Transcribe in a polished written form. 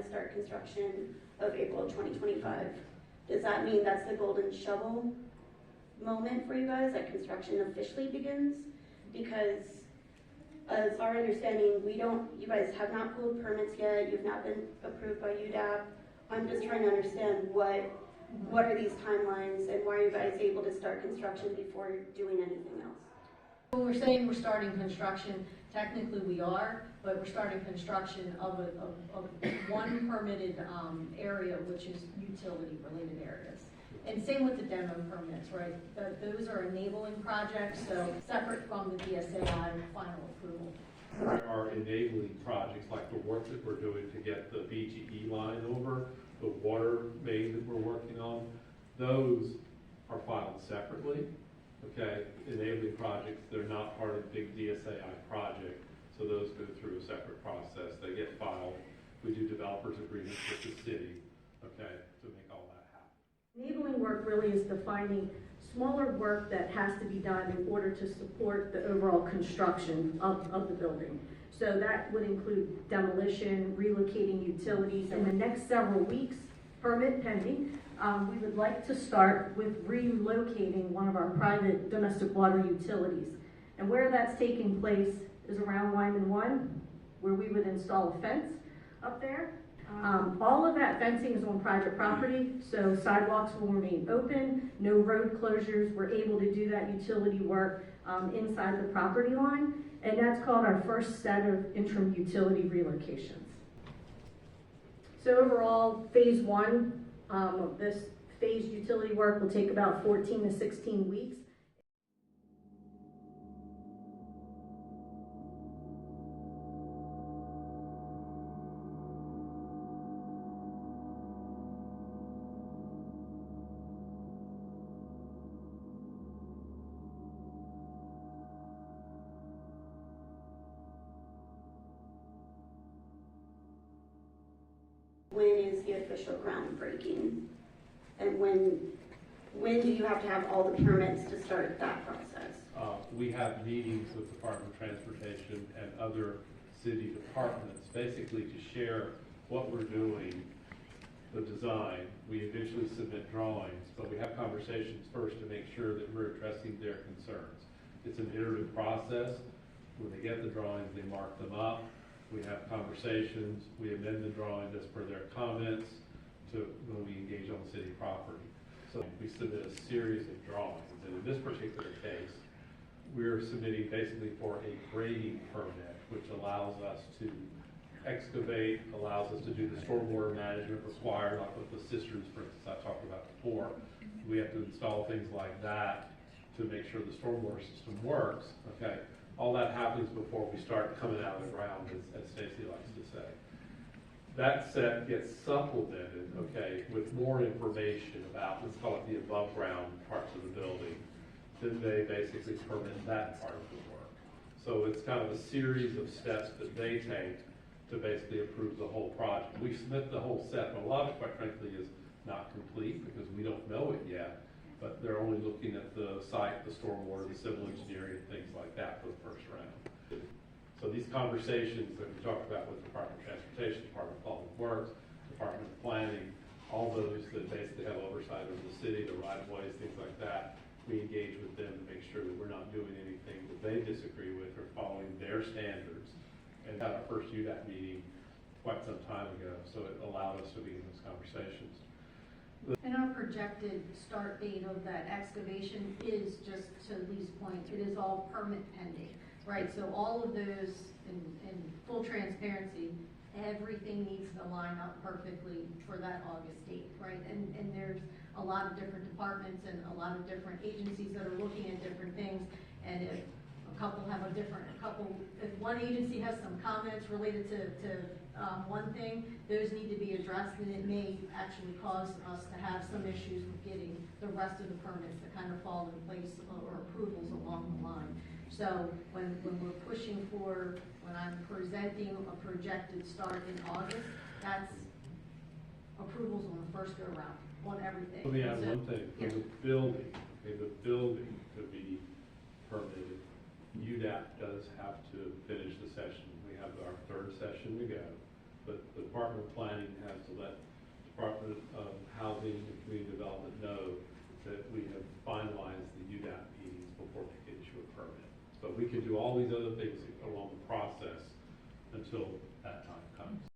to start construction of April 2025. Does that mean that's the golden shovel moment for you guys, that construction officially begins? Because as our understanding, you guys have not pulled permits yet, you've not been approved by UDAP. I'm just trying to understand what are these timelines and why are you guys able to start construction before doing anything else? When we're saying we're starting construction, technically we are, but we're starting construction of one permitted area, which is utility related areas. And same with the demo permits, right? Those are enabling projects, so separate from the DSAI final approval. There are enabling projects like the work that we're doing to get the BGE line over, the water main that we're working on. Those are filed separately, okay? Enabling projects, they're not part of the big DSAI project, so those go through a separate process. They get filed. We do developers agreements with the city, okay, to make all that happen. Enabling work really is defining smaller work that has to be done in order to support the overall construction of the building. So that would include demolition, relocating utilities. In the next several weeks, permit pending, we would like to start with relocating one of our private domestic water utilities. And where that's taking place is around Lyman 1, where we would install a fence up there. All of that fencing is on private property, so sidewalks will remain open, no road closures. We're able to do that utility work inside the property line, and that's called our first set of interim utility relocations. So overall, phase one of this phased utility work will take about 14 to 16 weeks. When is the official groundbreaking? And when do you have to have all the permits to start that process? We have meetings with the Department of Transportation and other city departments, basically to share what we're doing, the design. We eventually submit drawings, but we have conversations first to make sure that we're addressing their concerns. It's an iterative process. When they get the drawings, they mark them up. We have conversations, we amend the drawings as per their comments to when we engage on city property. So we submit a series of drawings, and in this particular case, we're submitting basically for a grading permit, which allows us to excavate, allows us to do the stormwater management required, like with the cisterns, for instance, I talked about before. We have to install things like that to make sure the stormwater system works, okay? All that happens before we start coming out of the ground, as Stacy likes to say. That set gets supplemented, okay, with more information about, let's call it the above ground parts of the building. Then they basically permit that part of the work. So it's kind of a series of steps that they take to basically approve the whole project. We submit the whole set, but a lot of it, quite frankly, is not complete because we don't know it yet. But they're only looking at the site, the stormwater, the civil engineering, things like that for the first round. So these conversations that we talked about with the Department of Transportation, Department of Public Works, Department of Planning, all those that basically have oversight of the city, the right-of-ways, things like that, we engage with them to make sure that we're not doing anything that they disagree with or following their standards. And had our first UDAP meeting quite some time ago, so it allowed us to begin those conversations. And our projected start date of that excavation is, just to Lee's point, it is all permit pending, right? So all of those, in full transparency, everything needs to line up perfectly for that August date, right? And there's a lot of different departments and a lot of different agencies that are looking at different things. And if if one agency has some comments related to one thing, those need to be addressed, and it may actually cause us to have some issues with getting the rest of the permits to kind of fall in place or approvals along the line. So when we're pushing for, when I'm presenting a projected start in August, that's approvals on the first go round on everything. Let me add one thing. For the building, okay, the building to be permitted, UDAP does have to finish the session. We have our third session to go. but the Department of Planning has to let Department of Housing and Community Development know that we have finalized the UDAP meetings before we can issue a permit. But we can do all these other things along the process until that time comes.